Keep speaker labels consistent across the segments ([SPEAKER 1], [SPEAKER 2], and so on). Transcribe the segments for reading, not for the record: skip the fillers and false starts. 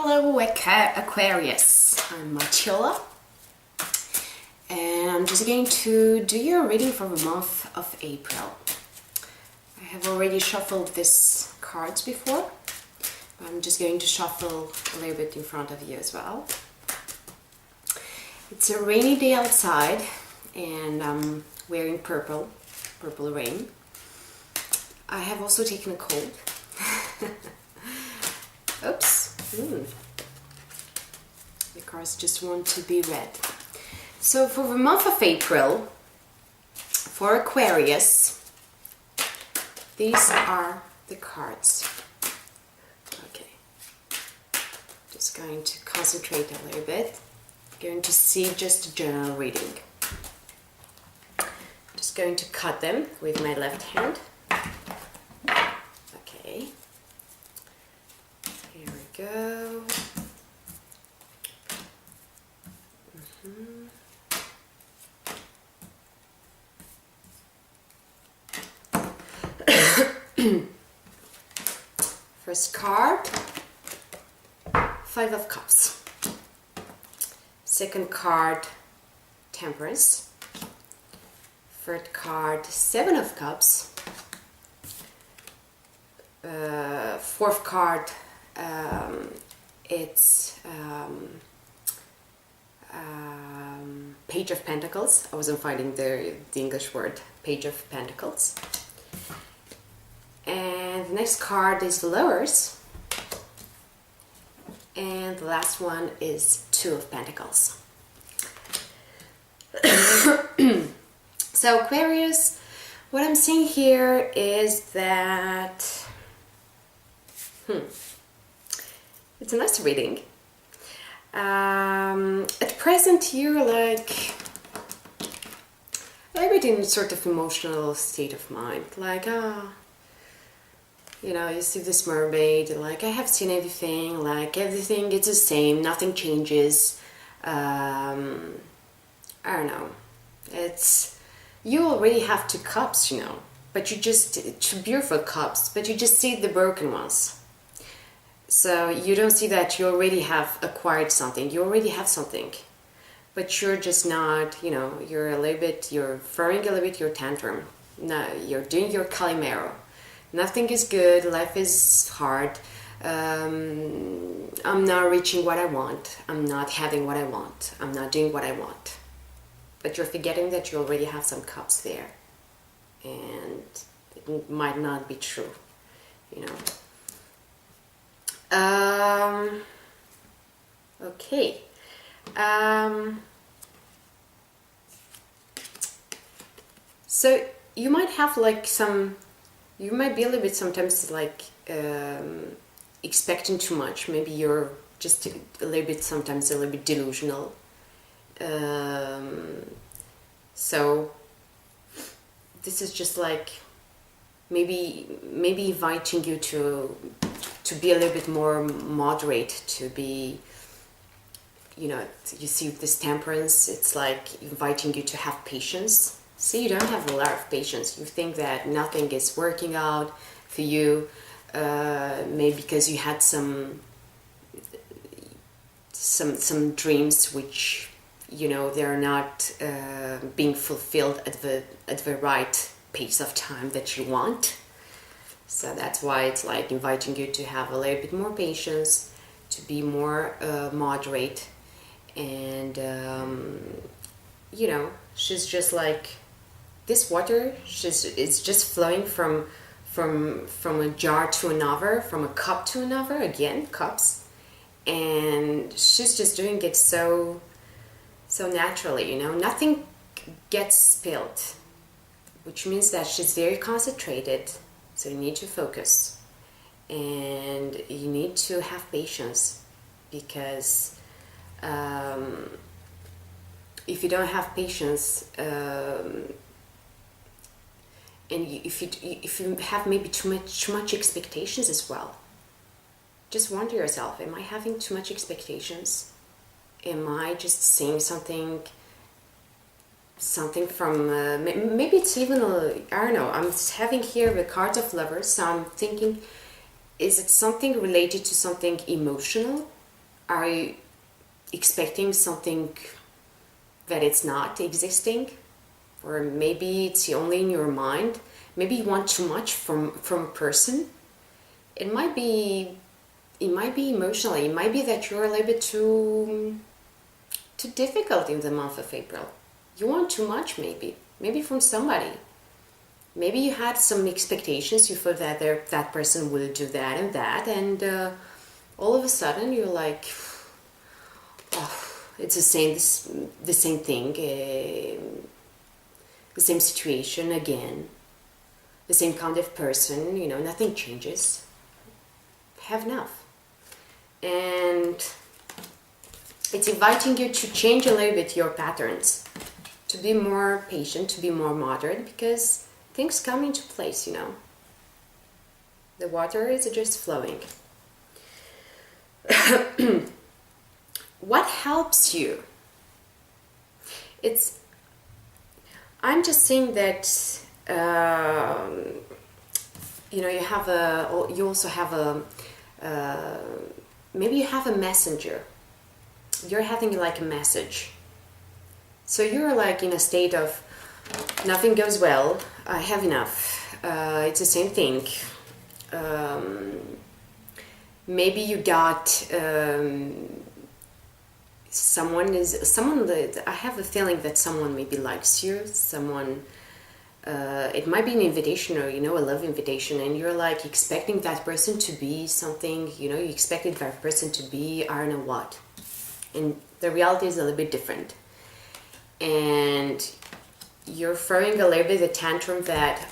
[SPEAKER 1] Hello Aquarius, I'm Matiola and I'm just going to do your reading for the month of April. I have already shuffled these cards before. I'm just going to shuffle a little bit in front of you as well. It's a rainy day outside and I'm wearing purple rain. I have also taken a cold. Oops. The cards just want to be read. So for the month of April, for Aquarius, these are the cards. Okay. Just going to concentrate a little bit. Going to see just a general reading. Just going to cut them with my left hand. Okay. Here we go. First card, Five of Cups. Second card, Temperance. Third card, Seven of Cups. Fourth card, it's Page of Pentacles. I wasn't finding the English word, Page of Pentacles. And the next card is the Lovers. And the last one is Two of Pentacles. So Aquarius, what I'm seeing here is that it's a nice reading. At present you're like a bit in a sort of emotional state of mind, like you know, you see this mermaid, like I have seen everything, like everything is the same, nothing changes. I don't know, it's, you already have two cups, you know, but you just, two beautiful cups, but you just see the broken ones. So you don't see that you already have acquired something, you already have something, but you're just not, you know, you're a little bit, you're throwing a little bit your tantrum. No, you're doing your Calimero. Nothing is good, life is hard, I'm not reaching what I want, I'm not having what I want, I'm not doing what I want. But you're forgetting that you already have some cups there. And it might not be true, you know. Okay. So you might have like some, you might be a little bit sometimes like expecting too much. Maybe you're just a little bit, sometimes a little bit delusional. So this is just like maybe inviting you to be a little bit more moderate, to be, you know, you see this Temperance, it's like inviting you to have patience. See, you don't have a lot of patience. You think that nothing is working out for you, maybe because you had some dreams which, you know, they're not being fulfilled at the right pace of time that you want. So that's why it's like inviting you to have a little bit more patience, to be more moderate, and you know, she's just like this water. It's just flowing from a jar to another, from a cup to another. Again, cups, and she's just doing it so naturally. You know, nothing gets spilled, which means that she's very concentrated. So you need to focus and you need to have patience, because if you don't have patience, and if you have maybe too much expectations as well, just wonder yourself, am I having too much expectations? Am I just saying something from maybe it's even I don't know, I'm having here the cards of Lovers, so I'm thinking, is it something related to something emotional? Are you expecting something that it's not existing? Or maybe it's only in your mind. Maybe you want too much from a person. It might be emotionally. It might be that you're a little bit too difficult in the month of April. You want too much, maybe from somebody. Maybe you had some expectations. You thought that that person will do that, and all of a sudden you're like, oh, it's the same thing, the same situation again, the same kind of person. Nothing changes. Have enough, and it's inviting you to change a little bit your patterns, to be more patient, to be more moderate, because things come into place. The water is just flowing. What helps you? I'm just saying that you also have maybe you have a messenger. You're having like a message. So you're like in a state of nothing goes well. I have enough. It's the same thing. Maybe you got someone that I have a feeling that someone maybe likes you. Someone. It might be an invitation, or a love invitation, and you're like expecting that person to be something. You expected that person to be I don't know what, and the reality is a little bit different. And you're throwing a little bit of tantrum that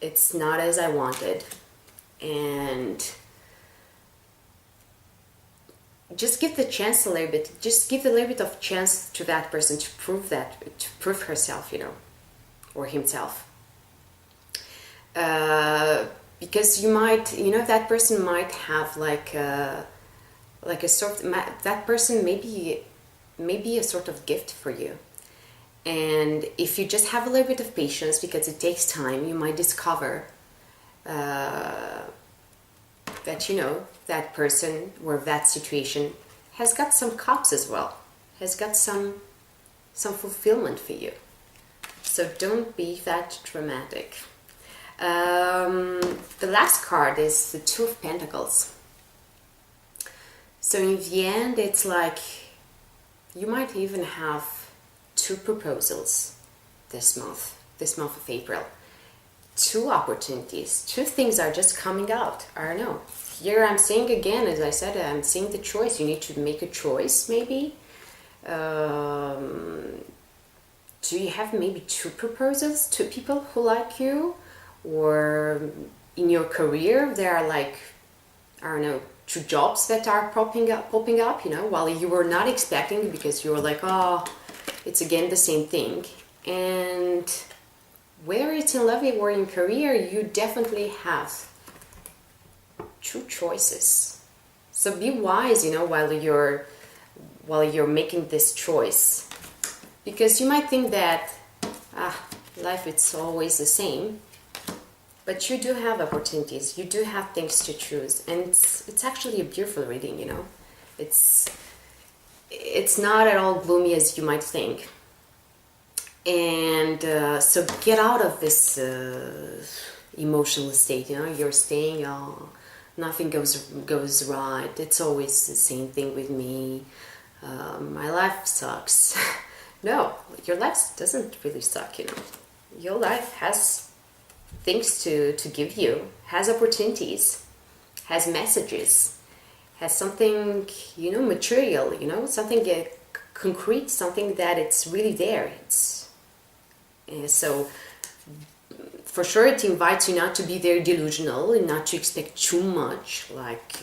[SPEAKER 1] it's not as I wanted, and just give the chance a little bit. Just give a little bit of chance to that person to prove herself, or himself. Because you might, that person might have that person may be a sort of gift for you. And if you just have a little bit of patience, because it takes time, you might discover that that person or that situation has got some cups as well, has got some fulfillment for you. So don't be that dramatic. The last card is the Two of Pentacles. So in the end, it's like you might even have 2 proposals this month of April. 2 opportunities, 2 things are just coming out. I don't know. Here I'm saying again, as I said, I'm seeing the choice. You need to make a choice, maybe. Do you have maybe 2 proposals, 2 people who like you? Or in your career, there are like, I don't know, 2 jobs that are popping up, while you were not expecting, because you were like, oh, it's again the same thing. And whether it's in love or in career, you definitely have 2 choices. So be wise, while you're making this choice, because you might think that life it's always the same, but you do have opportunities, you do have things to choose, and it's actually a beautiful reading. It's not at all gloomy as you might think. And so get out of this emotional state. You're staying, nothing goes right. It's always the same thing with me. My life sucks. No, your life doesn't really suck. Your life has things to give you, has opportunities, has messages, has something material. Something concrete, something that it's really there. So for sure it invites you not to be very delusional and not to expect too much, like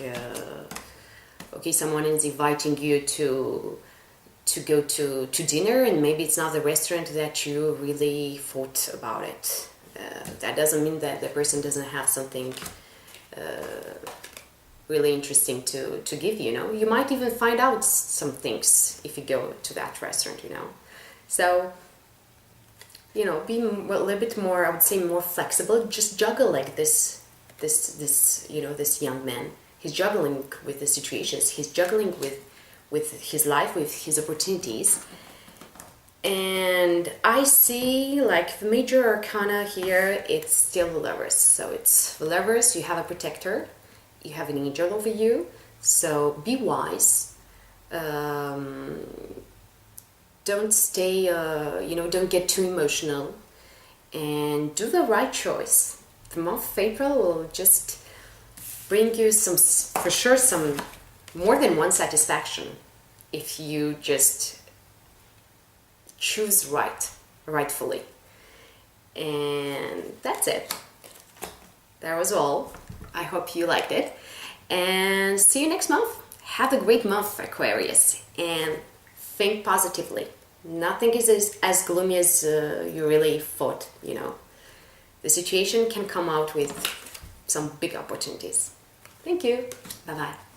[SPEAKER 1] someone is inviting you to go to dinner, and maybe it's not the restaurant that you really thought about it. That doesn't mean that the person doesn't have something really interesting to give you. You might even find out some things if you go to that restaurant. So be a little bit more, I would say, more flexible. Just juggle like this young man. He's juggling with the situations. He's juggling with his life, with his opportunities. And I see like the major arcana here, it's still the Lovers. So it's the Lovers, you have a protector, you have an angel over you. So be wise. Don't stay, don't get too emotional. And do the right choice. The month of April will just bring you for sure, some more than one satisfaction if you just choose rightfully. And that's it. That was all. I hope you liked it. And see you next month. Have a great month, Aquarius. And think positively. Nothing is as gloomy as you really thought, The situation can come out with some big opportunities. Thank you. Bye-bye.